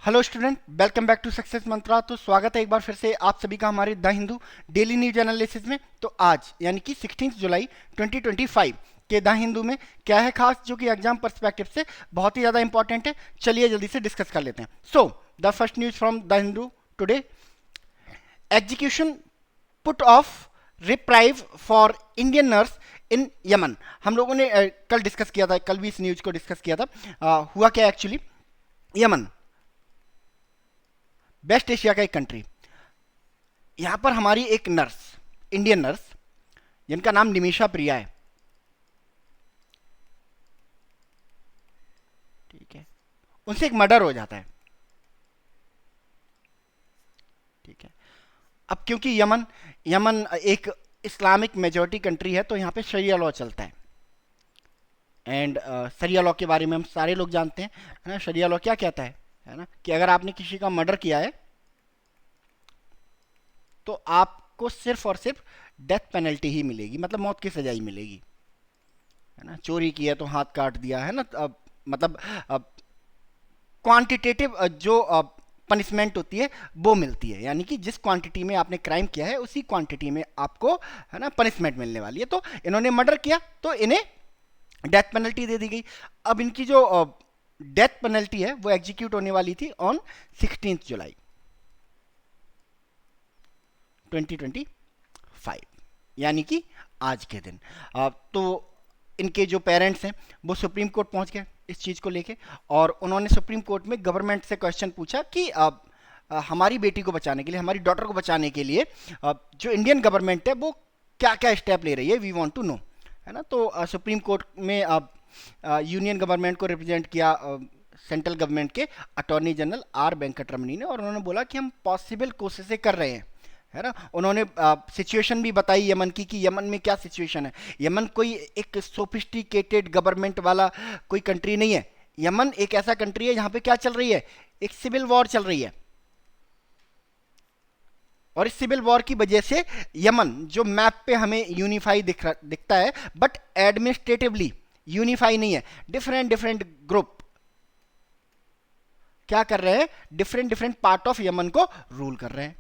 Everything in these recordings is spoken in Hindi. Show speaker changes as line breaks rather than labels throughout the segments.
Hello student, welcome back to Success Mantra. तो स्वागत है एक बार फिर से आप सभी का हमारे the Hindu daily news analysis में। तो आज यानी कि 16 जुलाई 2025 के द हिंदू में क्या है खास जो कि एग्जाम पर्सपेक्टिव से बहुत ही ज़्यादा इंपॉर्टेंट है। चलिए जल्दी से डिस्कस कर लेते हैं। So the first news from the Hindu today, execution put off reprieve for Indian nurse in Yemen. हम लोगों ने कल डिस्कस किया था, कल भी इस न्यूज को डिस्कस किया था। हुआ क्या एक्चुअली, यमन वेस्ट एशिया का एक कंट्री, यहां पर हमारी एक नर्स, इंडियन नर्स जिनका नाम निमिषा प्रिया है, ठीक है, उनसे एक मर्डर हो जाता है। ठीक है, अब क्योंकि यमन यमन एक इस्लामिक मेजोरिटी कंट्री है तो यहाँ पे शरिया लॉ चलता है। एंड शरिया लॉ के बारे में हम सारे लोग जानते हैं, है ना। शरिया लॉ क्या कहता है ना, कि अगर आपने किसी का मर्डर किया है तो आपको सिर्फ और सिर्फ डेथ पेनल्टी ही मिलेगी, मतलब मौत की सजा ही मिलेगी, है ना। चोरी की है तो हाथ काट दिया, है ना। मतलब क्वांटिटेटिव जो पनिशमेंट होती है वो मिलती है, यानी कि जिस क्वांटिटी में आपने क्राइम किया है उसी क्वांटिटी में आपको, है ना, पनिशमेंट मिलने वाली है। तो इन्होंने मर्डर किया तो इन्हें डेथ पेनल्टी दे दी गई। अब इनकी जो डेथ पेनल्टी है वो एग्जीक्यूट होने वाली थी ऑन 16 जुलाई 2025, यानी कि आज के दिन। तो इनके जो पेरेंट्स हैं वो सुप्रीम कोर्ट पहुंच गए इस चीज़ को लेके, और उन्होंने सुप्रीम कोर्ट में गवर्नमेंट से क्वेश्चन पूछा कि हमारी बेटी को बचाने के लिए, हमारी डॉटर को बचाने के लिए जो इंडियन गवर्नमेंट है वो क्या क्या स्टेप ले रही है, वी वांट टू नो, है ना। तो सुप्रीम कोर्ट में यूनियन गवर्नमेंट को रिप्रेजेंट किया सेंट्रल गवर्नमेंट के अटॉर्नी जनरल आर वेंकटरमणी ने, और उन्होंने बोला कि हम पॉसिबल कोशिशें कर रहे हैं, है ना। उन्होंने सिचुएशन भी बताई यमन की कि यमन में क्या सिचुएशन है। यमन कोई एक सोफिस्टिकेटेड गवर्नमेंट वाला कोई कंट्री नहीं है। यमन एक ऐसा कंट्री है जहां पे क्या चल रही है, एक सिविल वॉर चल रही है, और इस सिविल वॉर की वजह से यमन जो मैप पे हमें यूनिफाई दिखता है, बट एडमिनिस्ट्रेटिवली यूनिफाई नहीं है। डिफरेंट डिफरेंट ग्रुप क्या कर रहे हैं, different different part of Yemen को रूल कर रहे हैं।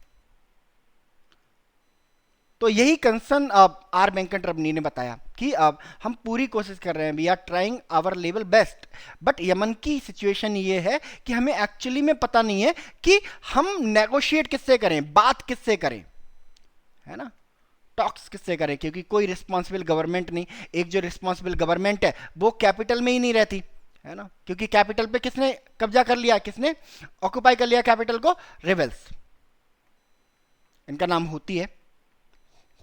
तो यही कंसर्न आर वेंकटरमणी ने बताया कि अब हम पूरी कोशिश कर रहे हैं, we are trying our level best, but Yemen की सिचुएशन ये है कि हमें एक्चुअली में पता नहीं है कि हम नेगोशिएट किससे करें, बात किससे करें, है ना, टॉक्स किससे करें, क्योंकि कोई रिस्पॉन्सिबल गवर्नमेंट नहीं। एक जो रिस्पॉन्सिबल गवर्नमेंट है वो कैपिटल में ही नहीं रहती, है ना, क्योंकि कैपिटल पे किसने कब्जा कर लिया, किसने ऑक्युपाई कर लिया कैपिटल को, रेबल्स। इनका नाम हूती है,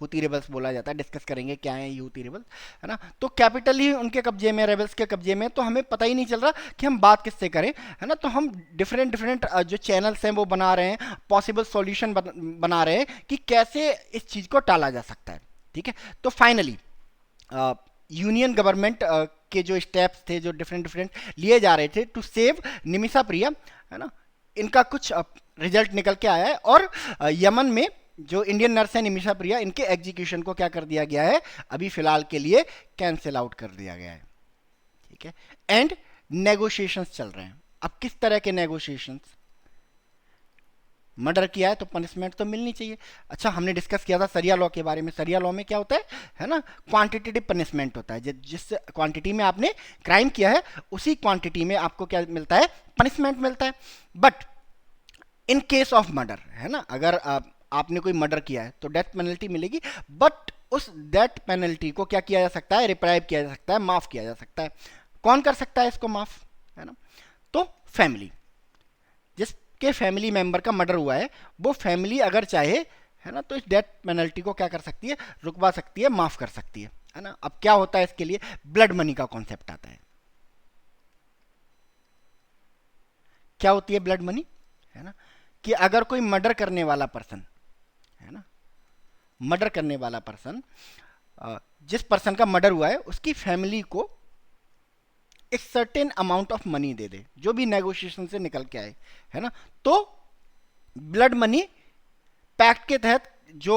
हूती रेबल्स बोला जाता है। डिस्कस करेंगे क्या है ये हूती रेबल्स, है ना। तो कैपिटल ही उनके कब्जे में, रेबल्स के कब्जे में, तो हमें पता ही नहीं चल रहा कि हम बात किससे करें, है ना। तो हम डिफरेंट डिफरेंट जो चैनल्स हैं वो बना रहे हैं, पॉसिबल सॉल्यूशन बना रहे हैं कि कैसे इस चीज़ को टाला जा सकता है। ठीक है, तो फाइनली यूनियन गवर्नमेंट के जो स्टेप्स थे, जो डिफरेंट डिफरेंट लिए जा रहे थे टू सेव निमिषा प्रिया, है ना, इनका कुछ रिजल्ट निकल के आया है, और यमन में जो इंडियन नर्स है निमिषा प्रिया, इनके एग्जीक्यूशन को क्या कर दिया गया है, अभी फिलहाल के लिए कैंसिल आउट कर दिया गया है। ठीक है, एंड नेगोशिएशंस चल रहे हैं। अब किस तरह के नेगोशिएशंस, मर्डर किया है तो पनिशमेंट तो मिलनी चाहिए। अच्छा, हमने डिस्कस किया था सरिया लॉ के बारे में। सरिया लॉ में क्या होता है ना, क्वांटिटेटिव पनिशमेंट होता है। जिस क्वांटिटी में आपने क्राइम किया है उसी क्वांटिटी में आपको क्या मिलता है, पनिशमेंट मिलता है। But in case of murder, है ना, अगर आपने कोई मर्डर किया है तो डेथ पेनल्टी मिलेगी, बट उस डेथ पेनल्टी को क्या किया जा सकता है, रिप्राइव किया जा सकता है, माफ किया जा सकता है। कौन कर सकता है इसको माफ, है ना, तो फैमिली, जिसके फैमिली मेंबर का मर्डर हुआ है वो फैमिली अगर चाहे, है ना, तो इस डेथ पेनल्टी को क्या कर सकती है, रुकवा सकती है, माफ कर सकती है ना। अब क्या होता है इसके लिए, ब्लड मनी का कॉन्सेप्ट आता है। क्या होती है ब्लड मनी, है ना, कि अगर कोई मर्डर करने वाला पर्सन, है ना, मर्डर करने वाला पर्सन, जिस पर्सन का मर्डर हुआ है उसकी फैमिली को एक सर्टेन अमाउंट ऑफ मनी दे दे, जो भी नेगोशिएशन से निकल के आए, है ना, तो ब्लड मनी पैक्ट के तहत जो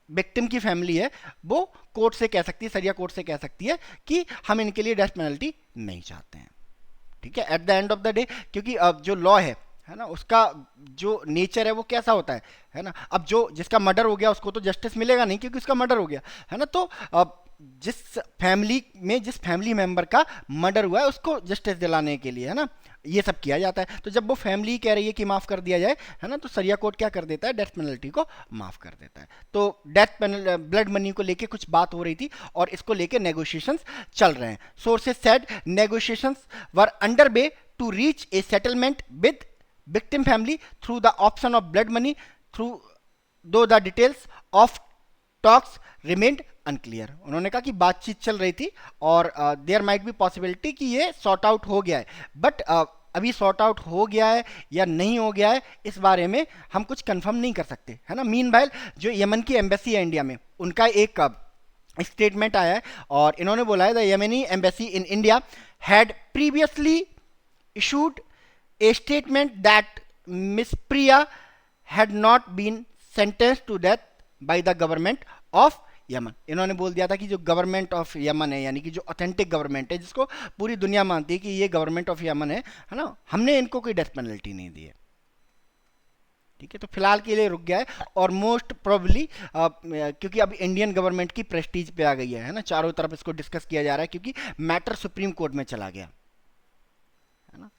विक्टिम की फैमिली है वो कोर्ट से कह सकती है, सरिया कोर्ट से कह सकती है कि हम इनके लिए डेथ पेनल्टी नहीं चाहते हैं। ठीक है, at the end of the day, क्योंकि अब जो लॉ है है ना, उसका जो नेचर है वो कैसा होता है ना। अब जो जिसका मर्डर हो गया उसको तो जस्टिस मिलेगा नहीं क्योंकि उसका मर्डर हो गया, है ना। तो अब जिस फैमिली में जिस फैमिली मेंबर का मर्डर हुआ है उसको जस्टिस दिलाने के लिए, है ना, ये सब किया जाता है। तो जब वो फैमिली कह रही है कि माफ़ कर दिया जाए, है ना, तो सरिया कोर्ट क्या कर देता है, डेथ पेनल्टी को माफ़ कर देता है। तो डेथ पेनल ब्लड मनी को लेके कुछ बात हो रही थी और इसको लेके नेगोशिएशंस चल रहे हैं। Sources said negotiations were under way to reach a settlement with victim family through the option of blood money through though the details of talks remained unclear। उन्होंने कहा कि बातचीत चल रही थी और देयर माइट बी पॉसिबिलिटी कि ये सॉर्ट आउट हो गया है, बट अभी सॉर्ट आउट हो गया है या नहीं हो गया है इस बारे में हम कुछ कंफर्म नहीं कर सकते, है ना। मीनवाइल जो यमन की एम्बेसी है इंडिया में, उनका एक स्टेटमेंट आया है और इन्होंने बोला है the Yemeni embassy in India had previously issued a statement that Miss Priya had not been sentenced to death by the government of Yemen. इन्होंने बोल दिया था कि जो गवर्नमेंट ऑफ यमन है, यानी कि जो ऑथेंटिक गवर्नमेंट है जिसको पूरी दुनिया मानती है कि ये गवर्नमेंट ऑफ यमन है ना, हमने इनको कोई डेथ पेनल्टी नहीं दी है। ठीक है, तो फिलहाल के लिए रुक गया है और मोस्ट प्रोबेबली क्योंकि अब इंडियन गवर्नमेंट की प्रेस्टीज पे आ गई है ना, चारों तरफ इसको डिस्कस किया जा रहा है क्योंकि मैटर सुप्रीम कोर्ट में चला गया, है ना।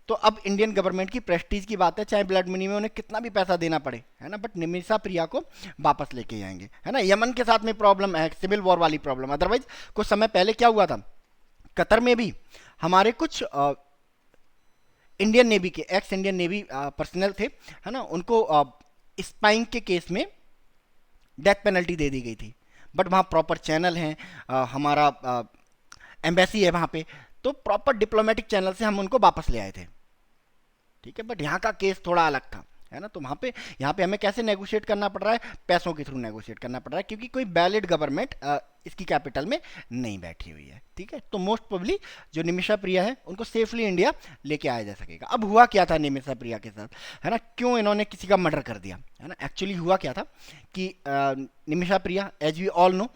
तो अब इंडियन गवर्नमेंट की प्रेस्टीज की बात है, चाहे ब्लड मनी में उन्हें कितना भी पैसा देना पड़े, है ना, बट निमिषा प्रिया को वापस लेके आएंगे, है ना। यमन के साथ में प्रॉब्लम है, सिविल वॉर वाली प्रॉब्लम। अदरवाइज कुछ समय पहले क्या हुआ था, कतर में भी हमारे कुछ इंडियन नेवी के एक्स इंडियन नेवी पर्सनल थे, है ना, उनको स्पाइंग के केस में डेथ पेनल्टी दे दी गई थी। बट वहाँ प्रॉपर चैनल हैं, हमारा एम्बेसी है वहाँ पे, तो प्रॉपर डिप्लोमेटिक चैनल से हम उनको वापस ले आए थे। ठीक है, बट यहाँ का केस थोड़ा अलग था, है ना। तो वहाँ पे यहाँ पे हमें कैसे नेगोशिएट करना पड़ रहा है, पैसों के थ्रू नेगोशिएट करना पड़ रहा है क्योंकि कोई वैलिड गवर्नमेंट इसकी कैपिटल में नहीं बैठी हुई है। ठीक है, तो मोस्ट प्रोबेबली जो निमिषा प्रिया है उनको सेफली इंडिया लेके आया जा सकेगा। अब हुआ क्या था निमिषा प्रिया के साथ, है ना, क्यों इन्होंने किसी का मर्डर कर दिया, है ना। एक्चुअली हुआ क्या था कि Nimisha Priya as we all know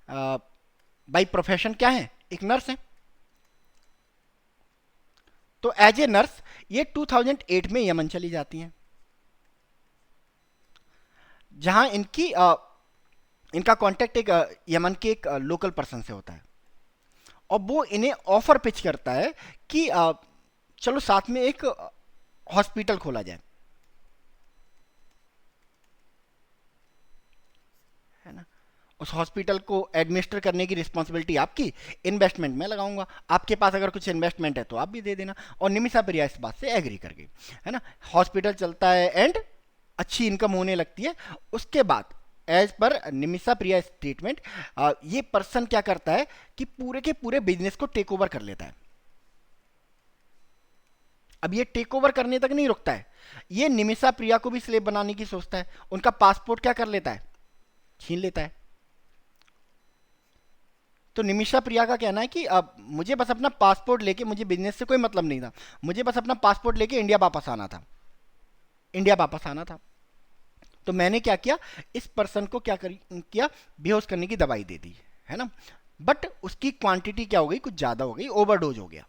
by profession क्या है, एक नर्स है। तो एज ए नर्स ये 2008 में यमन चली जाती हैं, जहां इनका कांटेक्ट एक यमन के एक लोकल पर्सन से होता है और वो इन्हें ऑफर पिच करता है कि चलो साथ में एक हॉस्पिटल खोला जाए, है ना। उस हॉस्पिटल को एडमिनिस्टर करने की रिस्पॉन्सिबिलिटी आपकी, इन्वेस्टमेंट मैं लगाऊंगा, आपके पास अगर कुछ इन्वेस्टमेंट है तो आप भी दे देना। और निमिषा प्रिया इस बात से एग्री कर गई, है ना। हॉस्पिटल चलता है एंड अच्छी इनकम होने लगती है। उसके बाद एज पर निमिषा प्रिया स्टेटमेंट ये पर्सन क्या करता है कि पूरे के पूरे बिजनेस को टेक ओवर कर लेता है। अब ये टेक ओवर करने तक नहीं रुकता है, ये निमिषा प्रिया को भी स्लेव बनाने की सोचता है। उनका पासपोर्ट क्या कर लेता है, छीन लेता है। तो निमिषा प्रिया का कहना है कि अब मुझे बस अपना पासपोर्ट लेके, मुझे बिजनेस से कोई मतलब नहीं था, मुझे बस अपना पासपोर्ट लेके इंडिया वापस आना था, इंडिया वापस आना था। तो मैंने क्या किया, इस पर्सन को किया, बेहोश करने की दवाई दे दी, है ना। बट उसकी क्वांटिटी क्या हो गई, कुछ ज़्यादा हो गई, ओवरडोज हो गया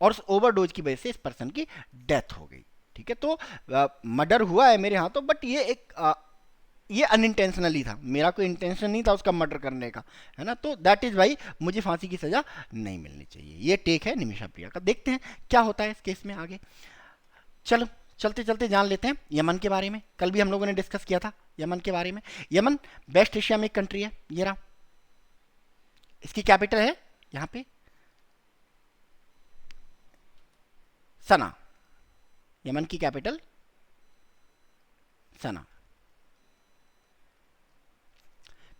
और उस ओवरडोज की वजह से इस पर्सन की डेथ हो गई। ठीक है, तो मर्डर हुआ है मेरे हाथों, बट ये अनइंटेंशनली था, मेरा कोई इंटेंशन नहीं था उसका मर्डर करने का, है ना। तो दैट इज वाई मुझे फांसी की सजा नहीं मिलनी चाहिए। ये टेक है निमिषा प्रिया का। देखते हैं क्या होता है इस केस में आगे। चलो चलते चलते जान लेते हैं यमन के बारे में। कल भी हम लोगों ने डिस्कस किया था यमन के बारे में। यमन वेस्ट एशिया में एक कंट्री है, ये रहा, इसकी कैपिटल है यहां पे सना। यमन की कैपिटल सना।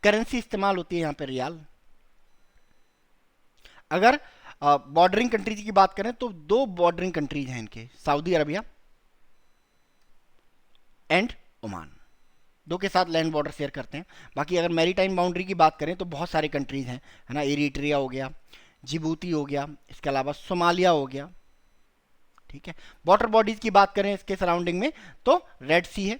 करेंसी इस्तेमाल होती है यहां पे रियाल। अगर बॉर्डरिंग कंट्रीज की बात करें तो दो बॉर्डरिंग कंट्रीज हैं इनके, सऊदी अरबिया एंड ओमान, दो के साथ लैंड बॉर्डर शेयर करते हैं। बाकी अगर मैरीटाइम बाउंड्री की बात करें तो बहुत सारे कंट्रीज हैं, है ना। एरिट्रिया हो गया, जिबूती हो गया, इसके अलावा सोमालिया हो गया। ठीक है, वाटर बॉडीज की बात करें इसके सराउंडिंग में तो रेड सी है,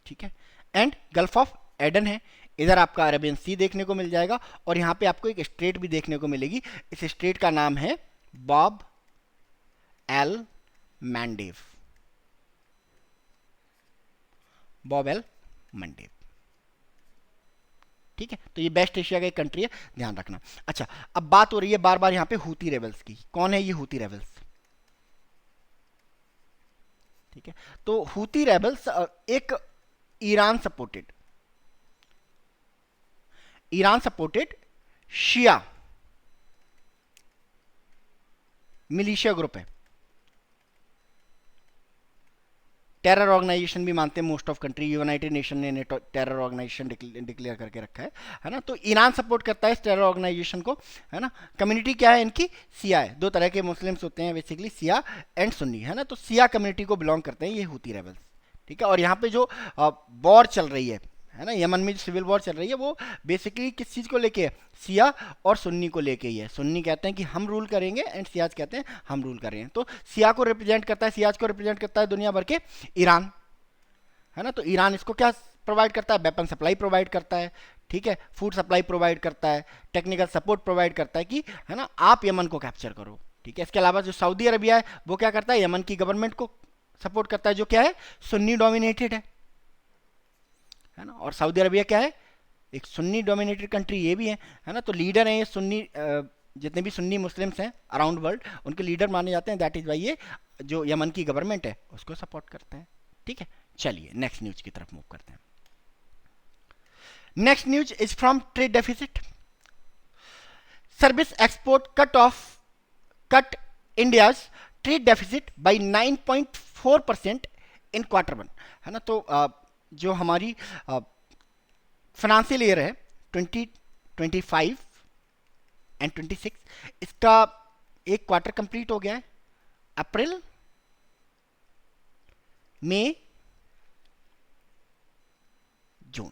ठीक है, एंड गल्फ ऑफ एडन है। इधर आपका अरेबियन सी देखने को मिल जाएगा और यहाँ पे आपको एक स्ट्रेट भी देखने को मिलेगी। इस स्ट्रेट का नाम है Bab el Mandeb, Bab el Mandeb. ठीक है, तो ये वेस्ट एशिया का एक कंट्री है, ध्यान रखना। अच्छा, अब बात हो रही है बार बार यहां पे हूती रेबल्स की। कौन है ये हूती रेबल्स? ठीक है, तो हूती रेबल्स एक ईरान सपोर्टेड शिया मिलिशिया ग्रुप है। टेरर ऑर्गेनाइजेशन भी मानते हैं most of country, United nation ने टेरर ऑर्गेनाइजेशन डिक्लेयर करके रखा है ना। तो ईरान सपोर्ट करता है इस टेरर ऑर्गेनाइजेशन को, है ना। कम्युनिटी क्या है इनकी? सिया है। दो तरह के मुस्लिम्स होते हैं बेसिकली, सिया एंड सुन्नी, है ना। तो सिया कम्युनिटी को बिलोंग करते हैं ये हूती रेबल्स। ठीक है, और यहाँ पे जो वॉर चल रही है ना, यमन में जो सिविल वॉर चल रही है वो बेसिकली किस चीज़ को लेके है? सिया और सुन्नी को लेके ही है। सुन्नी कहते हैं कि हम रूल करेंगे एंड सियाज कहते हैं हम रूल करेंगे। तो सिया को रिप्रेजेंट करता है, सियाज को रिप्रेजेंट करता है दुनिया भर के ईरान, है ना। तो ईरान इसको क्या प्रोवाइड करता है? वेपन सप्लाई प्रोवाइड करता है, ठीक है, फूड सप्लाई प्रोवाइड करता है, टेक्निकल सपोर्ट प्रोवाइड करता है कि, है ना, आप यमन को कैप्चर करो। ठीक है, इसके अलावा जो सऊदी अरबिया है वो क्या करता है? यमन की गवर्नमेंट को सपोर्ट करता है, जो क्या है? सुन्नी डोमिनेटेड है ना। और सऊदी अरबिया क्या है? एक सुन्नी डोमिनेटेड कंट्री ये भी है ना। तो लीडर हैं ये सुन्नी, जितने भी सुन्नी मुस्लिम्स हैं अराउंड वर्ल्ड उनके लीडर माने जाते हैं। दैट इज वाई ये जो यमन की गवर्नमेंट है उसको सपोर्ट करते हैं। ठीक है, चलिए नेक्स्ट न्यूज की तरफ मूव करते हैं। Next news is from trade deficit. Service export cut India's trade deficit by 9.4% in Q1, है ना। तो जो हमारी फाइनेंशियल ईयर है 2025 एंड 26, इसका एक क्वार्टर कंप्लीट हो गया है। अप्रैल, मई, जून,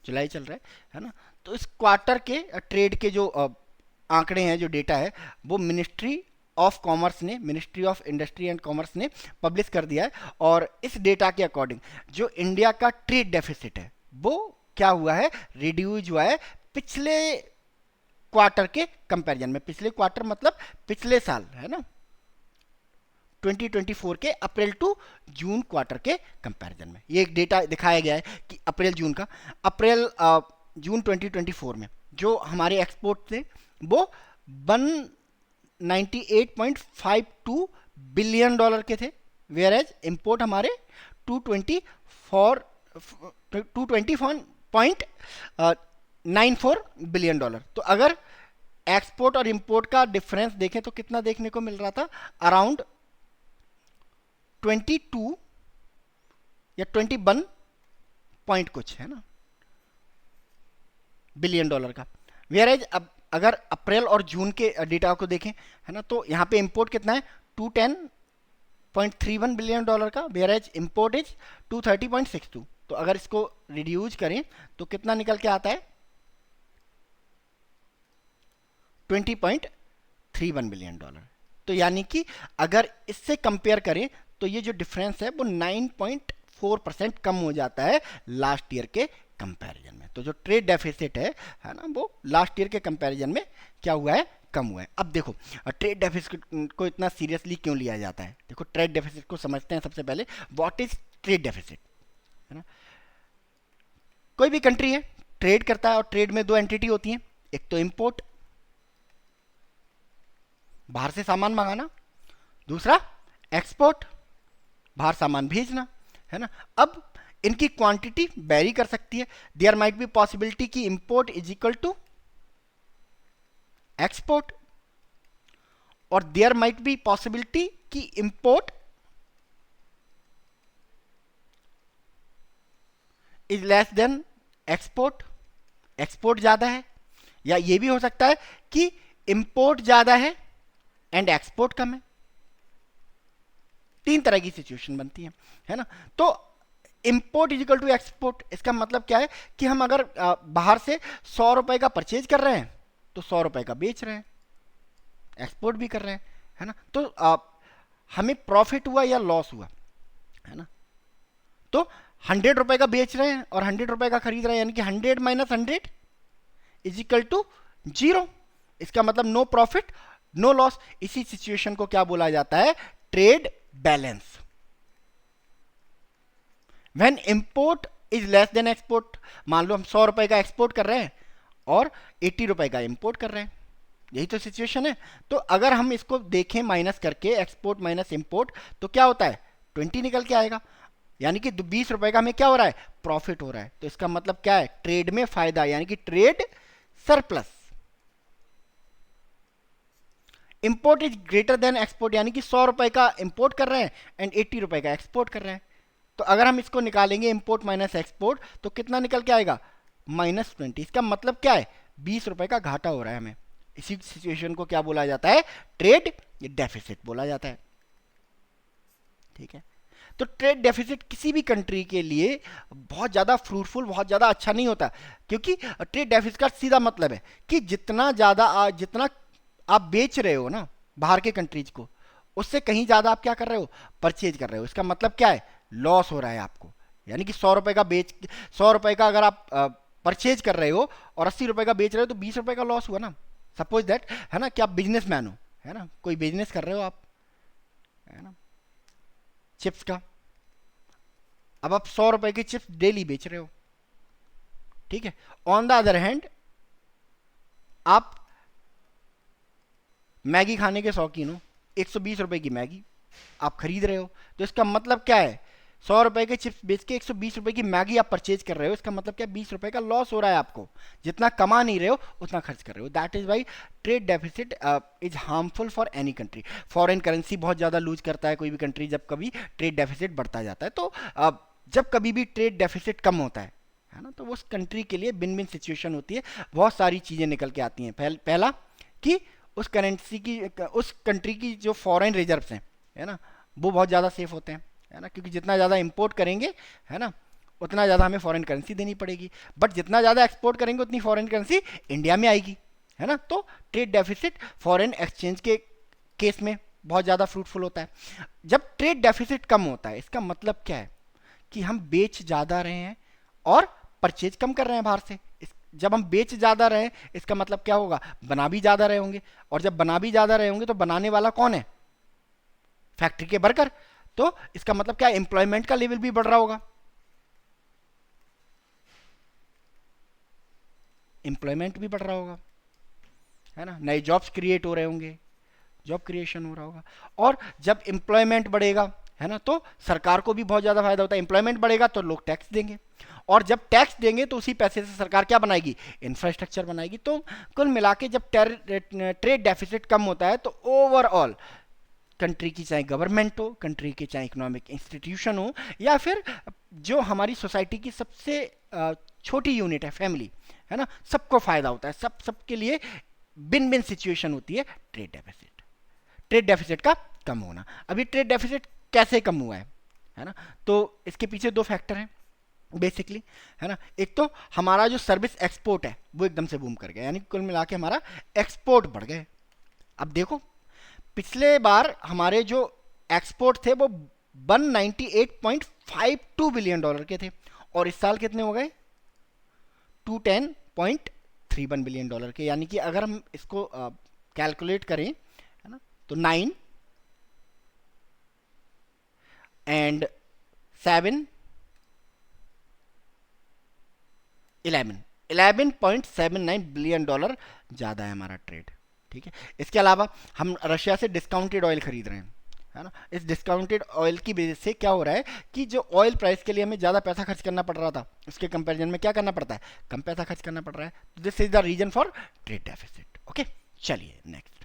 जुलाई चल रहा है ना। तो इस क्वार्टर के ट्रेड के जो आंकड़े हैं, जो डेटा है, वो मिनिस्ट्री ऑफ कॉमर्स ने, ministry of industry and commerce ने पब्लिश कर दिया है। और इस डेटा के अकॉर्डिंग जो इंडिया का ट्रेड डेफिसिट है वो क्या हुआ है? रिड्यूज हुआ है पिछले क्वार्टर के कंपैरिजन में। पिछले क्वार्टर मतलब पिछले साल, है ना, 2024 के अप्रैल टू जून क्वार्टर के कंपैरिजन में। ये एक डेटा दिखाया गया है कि अप्रैल जून 2024 में जो हमारे एक्सपोर्ट थे वो 198.52 बिलियन डॉलर के थे, वेयर एज इम्पोर्ट हमारे 220.94 बिलियन डॉलर। तो अगर एक्सपोर्ट और इंपोर्ट का डिफरेंस देखें तो कितना देखने को मिल रहा था? अराउंड 22 या 21 पॉइंट कुछ, है ना, बिलियन डॉलर का। वेयर एज अब अगर अप्रैल और जून के डेटा को देखें, है ना, तो यहाँ पे इंपोर्ट कितना है? 210.31 बिलियन डॉलर का, वेयर एज इंपोर्ट इज 230.62। तो अगर इसको रिड्यूज करें तो कितना निकल के आता है? 20.31 बिलियन डॉलर। तो यानी कि अगर इससे कंपेयर करें तो ये जो डिफरेंस है वो 9.4% कम हो जाता है लास्ट ईयर के कंपैरिजन में। तो जो ट्रेड डेफिसिट है ना, वो लास्ट ईयर के कंपैरिजन में क्या हुआ है? कम हुआ है। अब देखो ट्रेड डेफिसिट को इतना सीरियसली क्यों लिया जाता है? देखो ट्रेड डेफिसिट को समझते हैं सबसे पहले। व्हाट इज ट्रेड डेफिसिट, है ना। कोई भी कंट्री है ट्रेड करता है और ट्रेड में दो एंटिटी होती हैं, एक तो इंपोर्ट, बाहर से सामान मंगाना, दूसरा एक्सपोर्ट, बाहर सामान भेजना, है ना। अब इनकी क्वांटिटी वेरी कर सकती है। देयर माइट बी पॉसिबिलिटी कि import is equal to export, और देयर माइट बी पॉसिबिलिटी कि import is less than export, export ज्यादा है। या ये भी हो सकता है कि इंपोर्ट ज्यादा है एंड एक्सपोर्ट कम है। तीन तरह की सिचुएशन बनती है ना। तो import is equal to export, इसका मतलब क्या है कि हम अगर बाहर से 100 रुपए का परचेज कर रहे हैं तो 100 रुपए का बेच रहे हैं, एक्सपोर्ट भी कर रहे हैं, है ना। तो हमें प्रॉफिट हुआ या लॉस हुआ, है ना। तो 100 रुपए का बेच रहे हैं और 100 रुपए का खरीद रहे हैं, यानी कि 100 माइनस 100 इज इक्वल टू 0। इसका मतलब नो प्रॉफिट नो लॉस। इसी सिचुएशन को क्या बोला जाता है? Trade balance. When import is less than export, मान लो हम 100 रुपए का एक्सपोर्ट कर रहे हैं और 80 रुपए का इंपोर्ट कर रहे हैं, यही तो सिचुएशन है। तो अगर हम इसको देखें माइनस करके, एक्सपोर्ट माइनस इंपोर्ट, तो क्या होता है, 20 निकल के आएगा। यानी कि 20 रुपए का हमें क्या हो रहा है, प्रॉफिट हो रहा है। तो इसका मतलब क्या है, ट्रेड में फायदा, यानी कि trade surplus. Import is greater than export, यानी कि 100 रुपए का इंपोर्ट कर रहे हैं एंड 80 रुपए का एक्सपोर्ट कर रहे हैं। तो अगर हम इसको निकालेंगे इंपोर्ट माइनस एक्सपोर्ट, तो कितना निकल के आएगा, -20। इसका मतलब क्या है, 20 रुपए का घाटा हो रहा है हमें। इसी सिचुएशन को क्या बोला जाता है, ट्रेड डेफिसिट बोला जाता है। ठीक है, तो ट्रेड डेफिसिट किसी भी कंट्री के लिए बहुत ज़्यादा फ्रूटफुल, बहुत ज़्यादा अच्छा नहीं होता, क्योंकि ट्रेड डेफिसिट का सीधा मतलब है कि जितना ज़्यादा जितना आप बेच रहे हो ना बाहर के कंट्रीज को, उससे कहीं ज़्यादा आप क्या कर रहे हो, परचेज कर रहे हो। इसका मतलब क्या है, लॉस हो रहा है आपको। यानी कि 100 रुपए का 100 रुपए का अगर आप परचेज कर रहे हो और 80 रुपए का बेच रहे हो, तो 20 रुपए का लॉस हुआ ना। सपोज दैट, है ना, कि आप बिजनेसमैन हो, है ना, कोई बिजनेस कर रहे हो आप, है ना, चिप्स का। अब आप 100 रुपए की चिप्स डेली बेच रहे हो, ठीक है। ऑन द अदर हैंड आप मैगी खाने के शौकीन हो, 120 रुपए की मैगी आप खरीद रहे हो, तो इसका मतलब क्या है, 100 रुपए के चिप्स बेच के 120 रुपए की मैगी आप परचेज कर रहे हो। इसका मतलब क्या, 20 रुपए का लॉस हो रहा है आपको। जितना कमा नहीं रहे हो उतना खर्च कर रहे हो। That is why trade deficit is harmful for any country. Foreign currency बहुत ज़्यादा लूज करता है कोई भी कंट्री जब कभी ट्रेड डेफिसिट बढ़ता जाता है। तो जब कभी भी ट्रेड डेफिसिट कम होता है ना, तो उस कंट्री के लिए बिन बिन सिचुएशन होती है। बहुत सारी चीज़ें निकल के आती हैं। पहला कि उस करेंसी की, उस कंट्री की जो फॉरेन रिजर्व्स हैं, है ना, वो बहुत ज़्यादा सेफ होते हैं, है ना, क्योंकि जितना ज़्यादा इंपोर्ट करेंगे, है ना, उतना ज़्यादा हमें फॉरेन करेंसी देनी पड़ेगी। बट जितना ज़्यादा एक्सपोर्ट करेंगे उतनी फॉरेन करेंसी इंडिया में आएगी, है ना। तो ट्रेड डेफिसिट फॉरेन एक्सचेंज के केस में बहुत ज़्यादा फ्रूटफुल होता है। जब ट्रेड डेफिसिट कम होता है, इसका मतलब क्या है कि हम बेच ज़्यादा रहे हैं और परचेज कम कर रहे हैं बाहर से। जब हम बेच ज़्यादा रहे हैं, इसका मतलब क्या होगा, बना भी ज़्यादा रहे होंगे। और जब बना भी ज़्यादा रहे होंगे, तो बनाने वाला कौन है, फैक्ट्री के वर्कर। तो इसका मतलब क्या है, एम्प्लॉयमेंट का लेवल भी बढ़ रहा होगा, एम्प्लॉयमेंट भी बढ़ रहा होगा, है ना, नए जॉब्स क्रिएट हो रहे होंगे, जॉब क्रिएशन हो रहा होगा। और जब एम्प्लॉयमेंट बढ़ेगा, है ना, तो सरकार को भी बहुत ज़्यादा फायदा होता है। एम्प्लॉयमेंट बढ़ेगा तो लोग टैक्स देंगे, और जब टैक्स देंगे तो उसी पैसे से सरकार क्या बनाएगी, इंफ्रास्ट्रक्चर बनाएगी। तो कुल मिला के जब ट्रेड डेफिसिट कम होता है, तो ओवरऑल कंट्री की, चाहे गवर्नमेंट हो, कंट्री के चाहे इकोनॉमिक इंस्टीट्यूशन हो, या फिर जो हमारी सोसाइटी की सबसे छोटी यूनिट है, फैमिली, है ना, सबको फायदा होता है। सबके लिए बिन बिन सिचुएशन होती है ट्रेड डेफिसिट का कम होना। अभी ट्रेड डेफिसिट कैसे कम हुआ है ना, तो इसके पीछे दो फैक्टर हैं बेसिकली, है ना। एक तो हमारा जो सर्विस एक्सपोर्ट है वो एकदम से बूम कर गया, यानी कुल मिला के हमारा एक्सपोर्ट बढ़ गए। अब देखो, पिछले बार हमारे जो एक्सपोर्ट थे वो 198.52 बिलियन डॉलर के थे, और इस साल कितने हो गए, 210.31 बिलियन डॉलर के। यानी कि अगर हम इसको कैलकुलेट करें, है ना, तो 9 एंड 7 11.79 बिलियन डॉलर ज़्यादा है हमारा ट्रेड। ठीक है, इसके अलावा हम रशिया से डिस्काउंटेड ऑयल खरीद रहे हैं, है ना। इस डिस्काउंटेड ऑयल की वजह से क्या हो रहा है कि जो ऑयल प्राइस के लिए हमें ज़्यादा पैसा खर्च करना पड़ रहा था, उसके कंपैरिजन में क्या करना पड़ता है, कम पैसा खर्च करना पड़ रहा है। तो this is the reason for trade deficit. Okay, चलिए next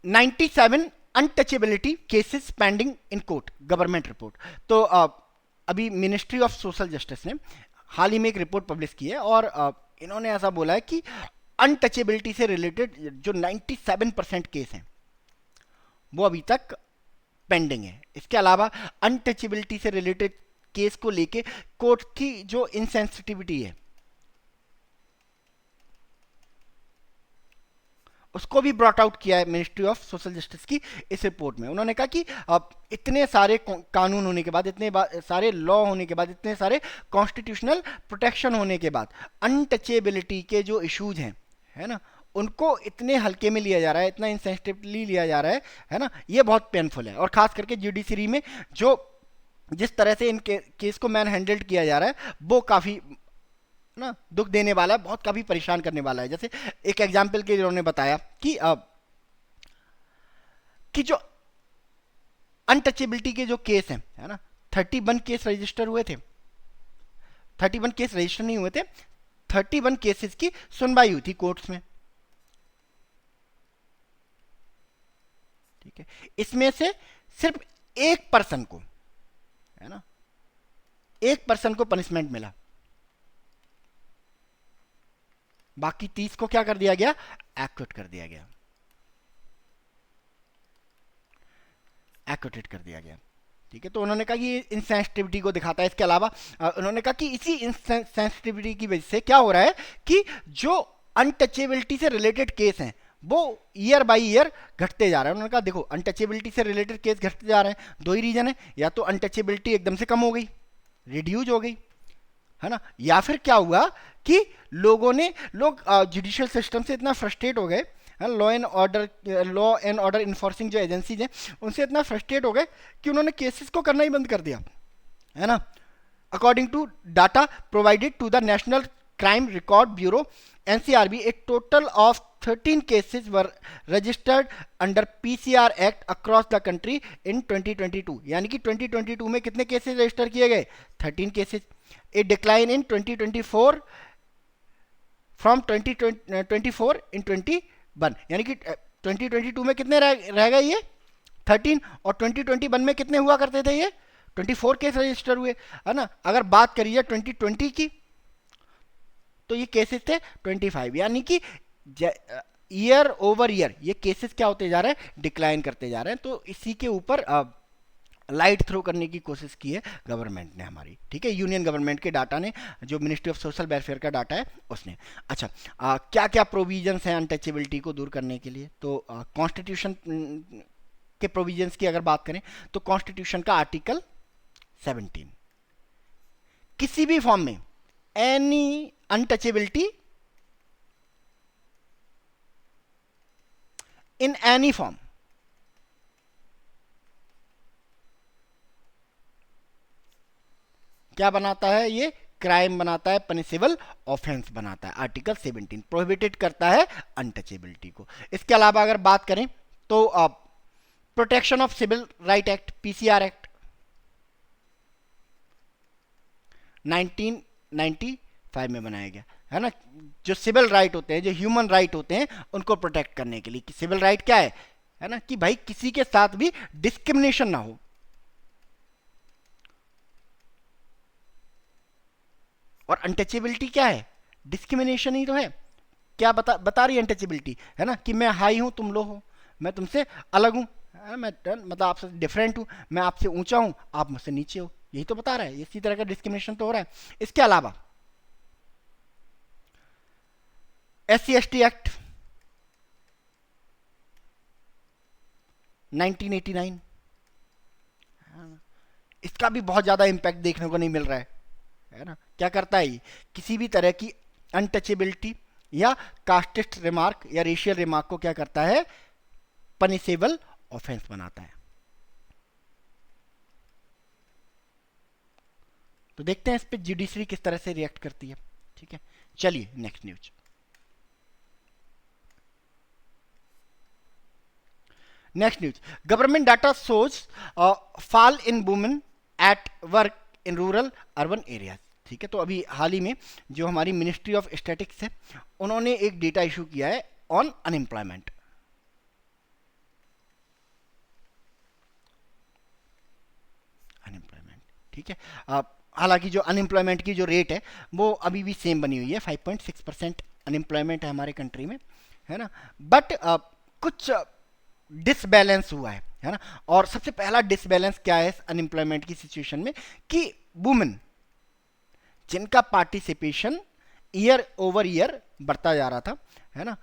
97 untouchability cases pending in court, government report. तो अभी मिनिस्ट्री ऑफ सोशल जस्टिस ने हाल ही में एक रिपोर्ट पब्लिश की है, और इन्होंने ऐसा बोला है कि अनटचेबिलिटी से रिलेटेड जो 97% केस हैं वो अभी तक पेंडिंग है। इसके अलावा अनटचेबिलिटी से रिलेटेड केस को लेके कोर्ट की जो इनसेंसिटिविटी है उसको भी ब्रॉट आउट किया है मिनिस्ट्री ऑफ सोशल जस्टिस की इस रिपोर्ट में। उन्होंने कहा कि इतने सारे कानून होने के बाद, इतने सारे लॉ होने के बाद, इतने सारे कॉन्स्टिट्यूशनल प्रोटेक्शन होने के बाद, अनटचेबिलिटी के जो इश्यूज हैं, है ना, उनको इतने हल्के में लिया जा रहा है, इतना इंसेंसिटिवली लिया जा रहा है ना, ये बहुत पेनफुल है। और खास करके जुडिशरी में जो जिस तरह से इन केस को मैन हैंडल्ड किया जा रहा है वो काफी ना दुख देने वाला है, बहुत काफी परेशान करने वाला है। जैसे एक एग्जाम्पल के उन्होंने बताया कि जो अनटचेबिलिटी के जो केस हैं, है ना, 31 केस रजिस्टर हुए थे, 31 केस रजिस्टर नहीं हुए थे, 31 केसेस की सुनवाई हुई थी कोर्ट्स में, ठीक है। इसमें से सिर्फ एक पर्सन को, है ना, एक पर्सन को पनिशमेंट मिला, बाकी 30 को क्या कर दिया गया, एक्विट कर दिया गया, एक्विटेड कर दिया गया, ठीक है। तो उन्होंने कहा कि ये इंसेंसिटिविटी को दिखाता है। इसके अलावा उन्होंने कहा कि इसी इंसेंसिटिविटी की वजह से क्या हो रहा है कि जो अनटचेबिलिटी से रिलेटेड केस हैं वो ईयर बाय ईयर घटते जा रहे हैं। उन्होंने कहा देखो अनटचेबिलिटी से रिलेटेड केस घटते जा रहे हैं, दो ही रीजन है, या तो अनटचेबिलिटी एकदम से कम हो गई, रिड्यूज हो गई, है ना, या फिर क्या हुआ कि लोग जुडिशियल सिस्टम से इतना फ्रस्ट्रेट हो गए, लॉ एंड ऑर्डर इन्फोर्सिंग जो एजेंसीज हैं उनसे इतना फ्रस्ट्रेट हो गए कि उन्होंने केसेस को करना ही बंद कर दिया, है ना। According to data provided to the national crime record bureau NCRB, a total of 13 cases were registered under PCR act across the country in 2022। यानी कि 2022 में कितने केसेस रजिस्टर किए गए, 13 cases. A decline in 2024 from 2024 इन 21, यानी कि 2022 में कितने रह गए ये 13, और 2021 में कितने हुआ करते थे ये 24 केस रजिस्टर हुए, है ना। अगर बात करिए 2020 की तो ये केसेस थे 25, यानी कि ईयर ओवर ईयर ये केसेस क्या होते जा रहे हैं, डिक्लाइन करते जा रहे हैं। तो इसी के ऊपर लाइट थ्रो करने की कोशिश की है गवर्नमेंट ने हमारी, ठीक है, यूनियन गवर्नमेंट के डाटा ने, जो मिनिस्ट्री ऑफ सोशल वेलफेयर का डाटा है उसने। अच्छा, क्या क्या प्रोविजंस हैं अनटचेबिलिटी को दूर करने के लिए, तो कॉन्स्टिट्यूशन के प्रोविजंस की अगर बात करें तो कॉन्स्टिट्यूशन का आर्टिकल 17, किसी भी फॉर्म में any untouchability in any form, क्या बनाता है ये, क्राइम बनाता है, पनिशेबल ऑफेंस बनाता है। आर्टिकल 17 प्रोहिबिटेड करता है अनटचेबिलिटी को। इसके अलावा अगर बात करें तो protection of civil right act, PCR act 1995 में बनाया गया, है ना। जो सिविल राइट होते हैं, जो ह्यूमन राइट होते हैं, उनको प्रोटेक्ट करने के लिए। कि सिविल राइट क्या है ना, कि भाई किसी के साथ भी डिस्क्रिमिनेशन ना हो। और अनटचेबिलिटी क्या है, डिस्क्रिमिनेशन ही तो है। क्या बता रही है अनटचेबिलिटी, है ना, कि मैं हाई हूं तुम लो हो, मैं तुमसे अलग हूं, मैं मतलब आपसे डिफरेंट हूं, मैं आपसे ऊंचा हूं आप मुझसे नीचे हो, यही तो बता रहा है। इसी तरह का डिस्क्रिमिनेशन तो हो रहा है। इसके अलावा SC/ST एक्ट 1989, इसका भी बहुत ज्यादा इंपैक्ट देखने को नहीं मिल रहा है ना। क्या करता है ये, किसी भी तरह की अनटचेबिलिटी या कास्टिस्ट रिमार्क या रेशियल रिमार्क को क्या करता है, पनिशेबल ऑफेंस बनाता है। तो देखते हैं इस पे जुडिशरी किस तरह से रिएक्ट करती है, ठीक है। चलिए next news. Next news, government data shows fall in women at work in rural urban area, ठीक है। तो अभी हाल ही में जो हमारी मिनिस्ट्री ऑफ स्टैटिक्स है उन्होंने एक डेटा इशू किया है ऑन अनएम्प्लॉयमेंट, ठीक है। हालांकि जो अनएम्प्लॉयमेंट की जो रेट है वो अभी भी सेम बनी हुई है, 5.6% अनएम्प्लॉयमेंट है हमारे कंट्री में, है ना। बट कुछ डिसबैलेंस हुआ है ना। और सबसे पहला डिसबैलेंस क्या है अनएम्प्लॉयमेंट की सिचुएशन में, कि वुमेन जिनका पार्टिसिपेशन ईयर ओवर ईयर बढ़ता जा रहा था, है ना,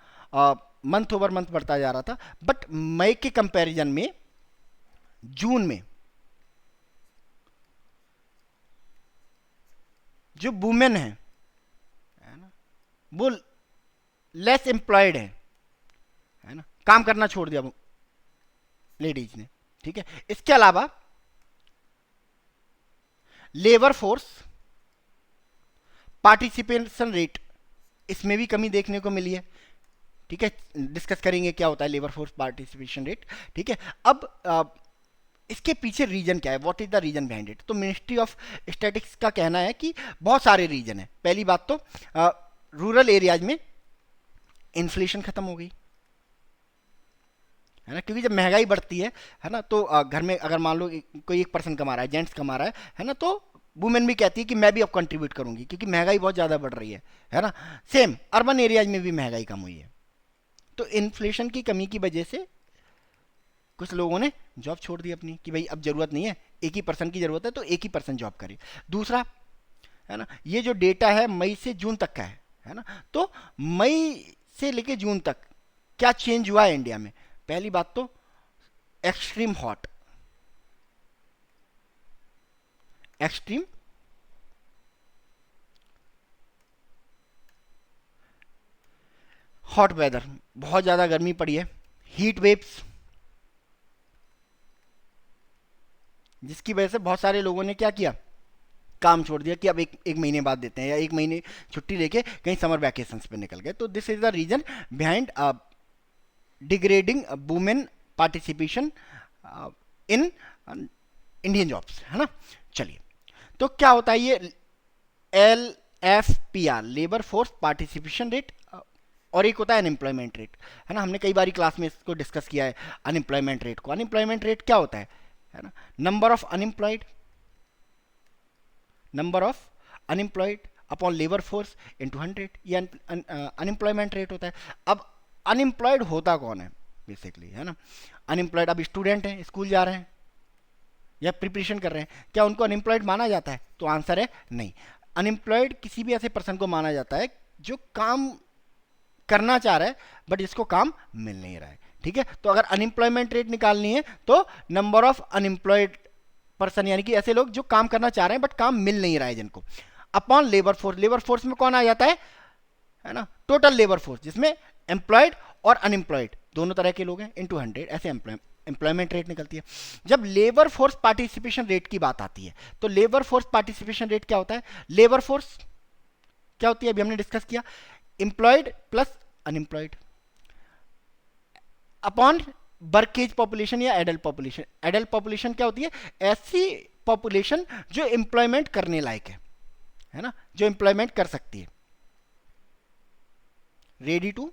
मंथ ओवर मंथ बढ़ता जा रहा था, बट मई के कंपैरिजन में जून में जो वुमेन है ना, वो लेस एम्प्लॉयड है, काम करना छोड़ दिया लेडीज ने, ठीक है। इसके अलावा लेबर फोर्स पार्टिसिपेशन रेट, इसमें भी कमी देखने को मिली है, ठीक है। डिस्कस करेंगे क्या होता है लेबर फोर्स पार्टिसिपेशन रेट, ठीक है। अब इसके पीछे रीजन क्या है, what is the reason behind it. तो मिनिस्ट्री ऑफ स्टैटिस्टिक्स का कहना है कि बहुत सारे रीजन है। पहली बात तो रूरल एरियाज में इन्फ्लेशन खत्म हो गई, है ना, क्योंकि जब महंगाई बढ़ती है ना, तो घर में अगर मान लो कोई एक पर्सन कमा रहा है, जेंट्स कमा रहा है ना, तो वुमेन भी कहती है कि मैं भी अब कंट्रीब्यूट करूंगी, क्योंकि महंगाई बहुत ज़्यादा बढ़ रही है ना। सेम अर्बन एरियाज में भी महंगाई कम हुई है, तो इन्फ्लेशन की कमी की वजह से कुछ लोगों ने जॉब छोड़ दी अपनी, कि भाई अब जरूरत नहीं है, एक ही पर्सन की जरूरत है तो एक ही पर्सन जॉब करे। दूसरा, है ना, ये जो डेटा है मई से जून तक का है ना, तो मई से लेके जून तक क्या चेंज हुआ है इंडिया में। पहली बात तो extreme hot, extreme hot weather, बहुत ज़्यादा गर्मी पड़ी है, हीट वेव्स, जिसकी वजह से बहुत सारे लोगों ने क्या किया, काम छोड़ दिया कि अब एक महीने बाद देते हैं, या एक महीने छुट्टी लेके कहीं समर वैकेशंस पे निकल गए। तो this is the reason behind degrading women participation in Indian jobs, है ना। चलिए, तो क्या होता है ये LFPR, labour force participation rate, और एक होता है अनएम्प्लॉयमेंट रेट, है ना। हमने कई बारी क्लास में इसको डिस्कस किया है अनएम्प्लॉयमेंट रेट को। अनएम्प्लॉयमेंट रेट क्या होता है ना, number of unemployed, number of unemployed upon labour force into 100, ये अनएम्प्लॉयमेंट रेट होता है। अब अनएम्प्लॉयड होता कौन है बेसिकली, है ना। अनएम्प्लॉयड अब स्टूडेंट हैं, स्कूल जा रहे हैं या प्रिपरेशन कर रहे हैं, क्या उनको अनएम्प्लॉयड माना जाता है? तो आंसर है नहीं। अनएम्प्लॉयड किसी भी ऐसे पर्सन को माना जाता है जो काम करना चाह रहा है बट जिसको काम मिल नहीं रहा है, ठीक है। तो अगर अनएम्प्लॉयमेंट रेट निकालनी है तो नंबर ऑफ अनएम्प्लॉयड पर्सन, यानी कि ऐसे लोग जो काम करना चाह रहे हैं बट काम मिल नहीं रहा है जिनको, upon labour force. Labour force में कौन आ जाता है ना, टोटल लेबर फोर्स, जिसमें एम्प्लॉयड और अनएम्प्लॉयड दोनों तरह के लोग हैं, इनटू 100, ऐसे एम्प्लॉयमेंट रेट निकलती है। जब लेबर फोर्स पार्टिसिपेशन रेट की बात आती है तो लेबर फोर्स पार्टिसिपेशन रेट क्या होता है? लेबर फोर्स क्या होती है अभी हमने डिस्कस किया, employed plus unemployed upon work age population या एडल्ट पॉपुलेशन। एडल्ट पॉपुलेशन क्या होती है? ऐसी पॉपुलेशन जो एम्प्लॉयमेंट करने लायक है ना, जो एम्प्लॉयमेंट कर सकती है, रेडी टू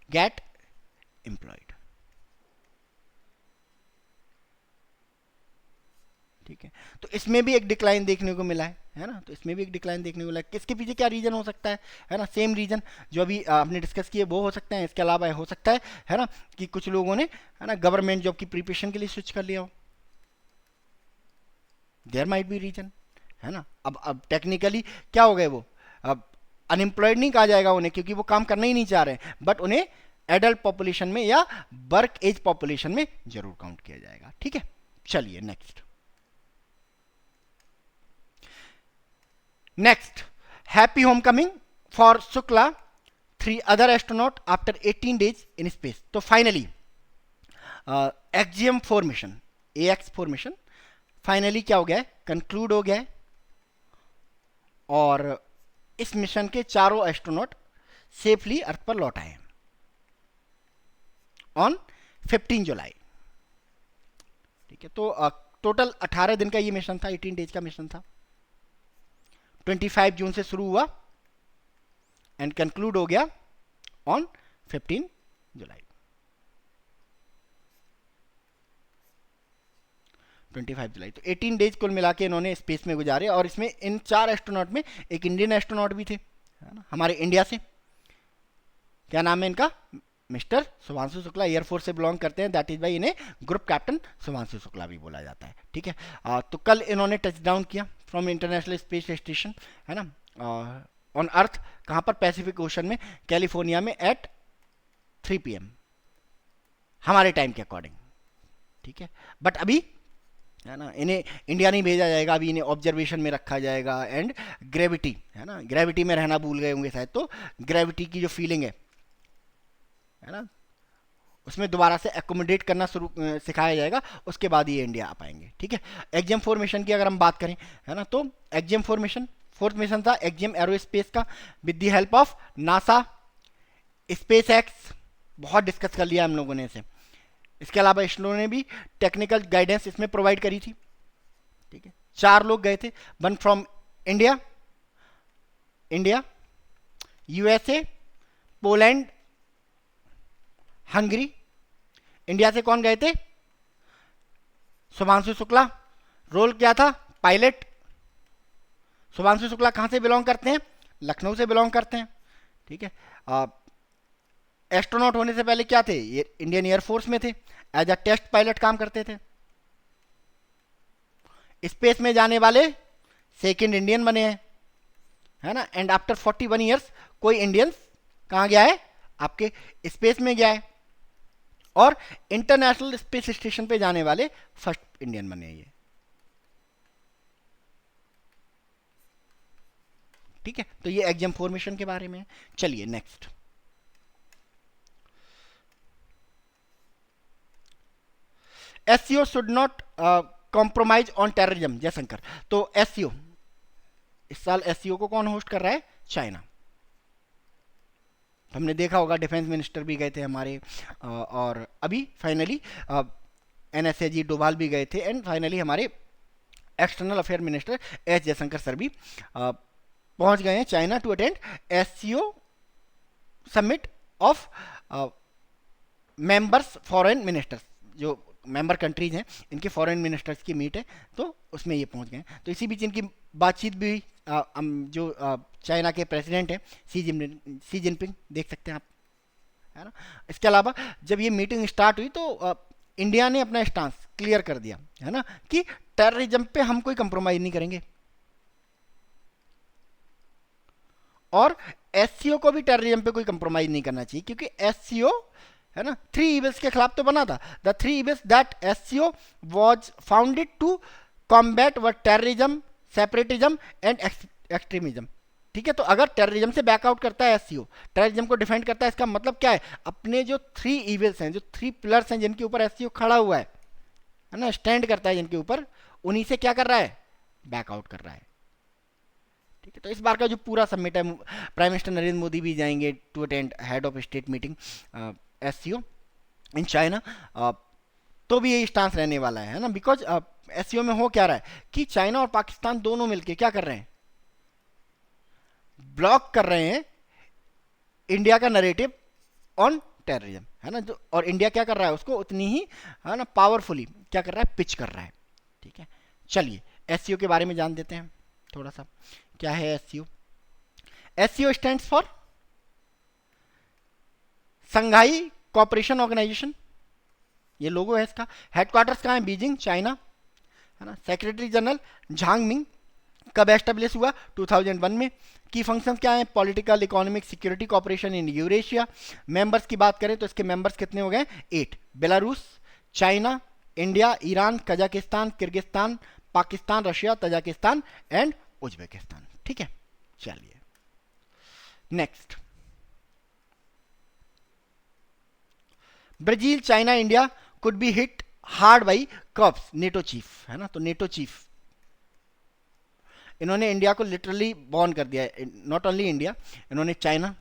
गेट एम्प्लॉयड, ठीक है। तो इसमें भी एक डिक्लाइन देखने को मिला है ना, तो इसमें भी एक डिक्लाइन देखने को मिला है। किसके पीछे क्या रीजन हो सकता है ना, सेम रीजन जो अभी आपने डिस्कस किए वो हो सकते हैं। इसके अलावा हो सकता है ना, कि कुछ लोगों ने, है ना, गवर्नमेंट जॉब की प्रिपरेशन के लिए स्विच कर लिया हो, देयर माइट बी रीजन, है ना। अब टेक्निकली क्या हो गए वो, अब अनएम्प्लॉयड नहीं कहा जाएगा उन्हें, क्योंकि वो काम करना ही नहीं चाह रहे, बट उन्हें एडल्ट पॉपुलेशन में या वर्क एज पॉपुलेशन में जरूर काउंट किया जाएगा, ठीक है। चलिए next, happy homecoming for Shukla 3 other astronaut after 18 days in space. तो finally Axiom 4 mission, AX4 mission finally क्या हो गया है, कंक्लूड हो गया है, और इस मिशन के चारों एस्ट्रोनॉट सेफली अर्थ पर लौट आए ऑन 15 जुलाई, ठीक है। तो टोटल 18 दिन का ये मिशन था, 18 डेज का मिशन था, 25 जून से शुरू हुआ एंड कंक्लूड हो गया ऑन 15 जुलाई, 25 जुलाई। तो 18 डेज कुल मिला के इन्होंने स्पेस में गुजारे, और इसमें इन 4 एस्ट्रोनॉट में एक इंडियन एस्ट्रोनॉट भी थे, है ना, हमारे इंडिया से। क्या नाम है इनका? मिस्टर शुभांशु शुक्ला, एयरफोर्स से बिलोंग करते हैं, दैट इज वाई इन्हें ग्रुप कैप्टन शुभांशु शुक्ला भी बोला जाता है, ठीक है। तो कल इन्होंने टच डाउन किया फ्रॉम इंटरनेशनल स्पेस स्टेशन, है ना, ऑन अर्थ। कहाँ पर? पैसिफिक ओशन में, कैलिफोर्निया में, एट 3 PM हमारे टाइम के अकॉर्डिंग, ठीक है। बट अभी, है ना, इन्हें इंडिया नहीं भेजा जाएगा, अभी इन्हें ऑब्जर्वेशन में रखा जाएगा, एंड ग्रेविटी, है ना, ग्रेविटी में रहना भूल गए होंगे शायद, तो ग्रेविटी की जो फीलिंग है है ना, उसमें दोबारा से एकोमोडेट करना शुरू सिखाया जाएगा, उसके बाद ये इंडिया आ पाएंगे। ठीक है, एक्जियम फॉर्मेशन की अगर हम बात करें, है ना, तो एक्जियम फॉर्मेशन फोर्थ मिशन था एक्जियम एरोस्पेस का, with the help of NASA, space x, बहुत डिस्कस कर लिया हम लोगों ने इसे। इसके अलावा इसरो ने भी टेक्निकल गाइडेंस इसमें प्रोवाइड करी थी। ठीक है, 4 लोग गए थे, one from India, USA, Poland, Hungary. India से कौन गए थे? शुभांशु शुक्ला, रोल क्या था? पायलट। शुभांशु शुक्ला कहां से बिलोंग करते हैं? लखनऊ से बिलोंग करते हैं। ठीक है, एस्ट्रोनॉट होने से पहले क्या थे? ये इंडियन एयरफोर्स में थे, एज अ टेस्ट पायलट काम करते थे। स्पेस में जाने वाले सेकंड इंडियन बने हैं, है ना, एंड आफ्टर 41 ईयर्स कोई इंडियंस कहां गया है? आपके स्पेस में गया है, और इंटरनेशनल स्पेस स्टेशन पे जाने वाले फर्स्ट इंडियन बने ये। ठीक है, तो ये एक्जियम फॉर्मेशन के बारे में है। चलिए next, SCO should not compromise on terrorism, Jaishankar. तो एससीओ, इस साल एससीओ को कौन होस्ट कर रहा है? चाइना। हमने देखा होगा डिफेंस मिनिस्टर भी गए थे हमारे, और अभी फाइनली एनएसए जी डोभाल भी गए थे, एंड फाइनली हमारे external affair minister S Jaishankar sir भी पहुंच गए हैं China to attend SCO summit of members foreign ministers. जो मेंबर कंट्रीज हैं इनके फॉरेन मिनिस्टर्स की मीट है, तो उसमें ये पहुंच गए। तो इसी बीच इनकी बातचीत भी हुई। जो चाइना के प्रेसिडेंट हैं सी जिनपिंग, देख सकते हैं आप, है ना। इसके अलावा जब ये मीटिंग स्टार्ट हुई तो इंडिया ने अपना स्टांस क्लियर कर दिया, है ना, कि टेररिज्म पे हम कोई कंप्रोमाइज नहीं करेंगे, और एससीओ को भी टेररिज्म पे कोई कंप्रोमाइज नहीं करना चाहिए, क्योंकि एससीओ, है ना, 3 इविल्स के खिलाफ तो बना था। The 3 evils that SCO was founded to combat वर टेररिज्म, सेपरेटिज्म एंड एक्सट्रीमिज्म। ठीक है, तो अगर टेररिज्म से बैकआउट करता है एससीओ, टेररिज्म को डिफेंड करता है, इसका मतलब क्या है? अपने जो 3 इविल्स हैं, जो 3 पिलर्स हैं जिनके ऊपर एससीओ खड़ा हुआ है ना, स्टैंड करता है जिनके ऊपर, उन्हीं से क्या कर रहा है? बैकआउट कर रहा है। ठीक है, तो इस बार का जो पूरा समिट है, प्राइम मिनिस्टर नरेंद्र मोदी भी जाएंगे to attend head of state meeting SCO in China, तो भी यही स्टांस रहने वाला है ना, बिकॉज एससीओ में हो क्या रहा है कि चाइना और पाकिस्तान दोनों मिलके क्या कर रहे हैं? ब्लॉक कर रहे हैं इंडिया का नरेटिव ऑन टेररिज्म, है ना, जो, और इंडिया क्या कर रहा है? उसको उतनी ही, है ना, पावरफुली क्या कर रहा है? पिच कर रहा है। ठीक है, चलिए एससीओ के बारे में जान देते हैं थोड़ा सा। क्या है SCO? SCO stands for Shanghai cooperation organisation, ये लोगो है इसका। हेडक्वार्टर्स कहाँ है? बीजिंग, चाइना, है ना। Secretary general Jhang Ming. कब एस्टेब्लिश हुआ? 2001 में। की फंक्शंस क्या है? Political, economic, security cooperation in Eurasia. Members की बात करें तो इसके मेंबर्स कितने हो गए? 8। Belarus, China, India, Iran, Kazakhstan, Kyrgyzstan, Pakistan, Russia, Tajikistan and Uzbekistan. ठीक है, चलिए next, Brazil, China, India could be hit hard by curbs, NATO chief, है ना। तो नेटो चीफ, इन्होंने इंडिया को लिटरली बॉर्न कर दिया है। नॉट ओनली इंडिया, इन्होंने चाइना,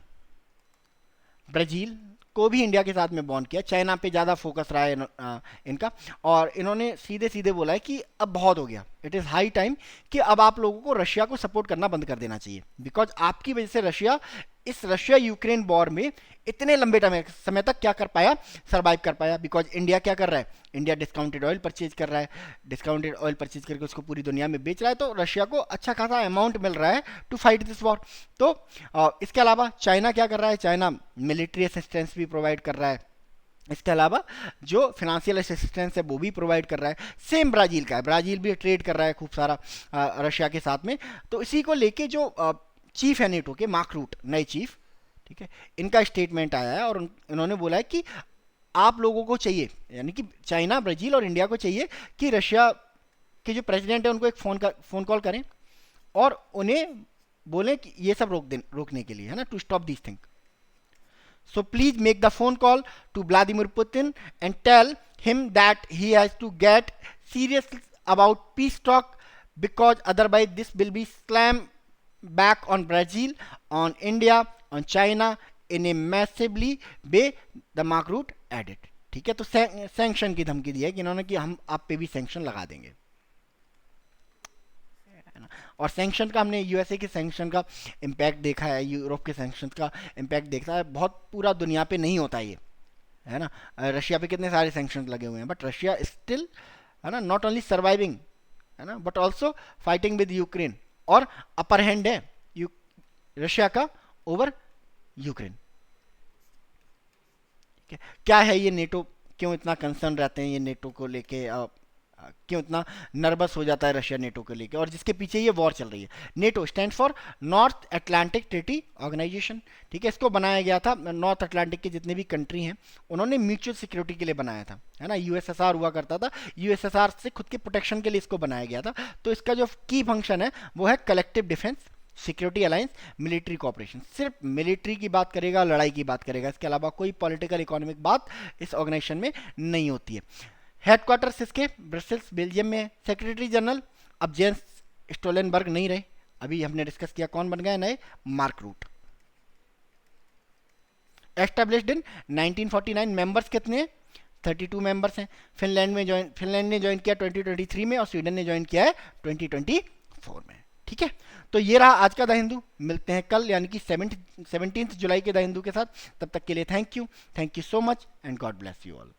ब्राजील को भी इंडिया के साथ में बॉन्ड किया। चाइना पे ज़्यादा फोकस रहा है इनका, और इन्होंने सीधे सीधे बोला है कि अब बहुत हो गया, इट इज़ हाई टाइम कि अब आप लोगों को रशिया को सपोर्ट करना बंद कर देना चाहिए, बिकॉज आपकी वजह से रशिया इस रशिया यूक्रेन वॉर में इतने लंबे समय तक क्या कर पाया? सर्वाइव कर पाया। बिकॉज इंडिया क्या कर रहा है? इंडिया डिस्काउंटेड ऑयल परचेज कर रहा है, डिस्काउंटेड ऑयल परचेज करके उसको पूरी दुनिया में बेच रहा है, तो रशिया को अच्छा खासा अमाउंट मिल रहा है टू फाइट दिस वॉर। तो इसके अलावा चाइना क्या कर रहा है? चाइना मिलिट्री असिस्टेंस भी प्रोवाइड कर रहा है, इसके अलावा जो फिनेंशियल असिस्टेंस है वो भी प्रोवाइड कर रहा है। सेम ब्राज़ील का है, ब्राज़ील भी ट्रेड कर रहा है खूब सारा रशिया के साथ में। तो इसी को लेके जो चीफ है नेटो के, मार्क रूट, नए चीफ, ठीक है, इनका स्टेटमेंट आया है और इन्होंने बोला है कि आप लोगों को चाहिए, यानी कि चाइना, ब्राज़ील और इंडिया को चाहिए कि रशिया के जो प्रेसिडेंट है उनको एक फ़ोन कॉल करें और उन्हें बोलें कि ये सब रोकने के लिए, है ना, to stop this thing. So please make the phone call to Vladimir Putin and tell him that he has to get serious about peace talk, because otherwise this will be slam back on Brazil, on India, on China in a massively way, the Mark Rutte added. ठीक है, तो सैंक्शन की धमकी दी है कि इन्होंने कि हम आप पे भी सैंक्शन लगा देंगे, है ना। और सैंक्शन का हमने यूएसए के सैंक्शन का इम्पैक्ट देखा है, यूरोप के सैंक्शन का इम्पैक्ट देखा है, बहुत पूरा दुनिया पे नहीं होता ये, है ना। रशिया पे कितने सारे सैंक्शन लगे हुए हैं, बट रशिया स्टिल, है ना, नॉट ओनली सर्वाइविंग, है ना, but also fighting with Ukraine, और अपर हैंड है रशिया का ओवर यूक्रेन। क्या है ये नेटो, क्यों इतना कंसर्न रहते हैं ये नेटो को लेके, क्यों इतना नर्वस हो जाता है रशिया नेटो को लेके, और जिसके पीछे ये वॉर चल रही है। NATO stand for North Atlantic Treaty Organisation, ठीक है। इसको बनाया गया था, नॉर्थ अटलांटिक के जितने भी कंट्री हैं उन्होंने म्यूचुअल सिक्योरिटी के लिए बनाया था, है ना। यूएसएसआर हुआ करता था, यूएसएसआर से खुद के प्रोटेक्शन के लिए इसको बनाया गया था। तो इसका जो की फंक्शन है वो है collective defence, security alliance, military cooperation. सिर्फ मिलिट्री की बात करेगा, लड़ाई की बात करेगा, इसके अलावा कोई पॉलिटिकल इकोनॉमिक बात इस ऑर्गेनाइजेशन में नहीं होती है। हेडक्वार्टर्स इसके ब्रसेल्स बेल्जियम में है। सेक्रेटरी जनरल अब जेंस स्टोलेनबर्ग नहीं रहे, अभी हमने डिस्कस किया कौन बन गए नए, Mark Rutte. Established in 1949, members कितने हैं, 32 मेंबर्स हैं। फिनलैंड ने ज्वाइन किया 2023 में, और स्वीडन ने ज्वाइन किया है 2024 में, ठीक है। तो ये रहा आज का द हिंदू, मिलते हैं कल यानी कि 17 जुलाई के द हिंदू के साथ। तब तक के लिए thank you so much and God bless you all.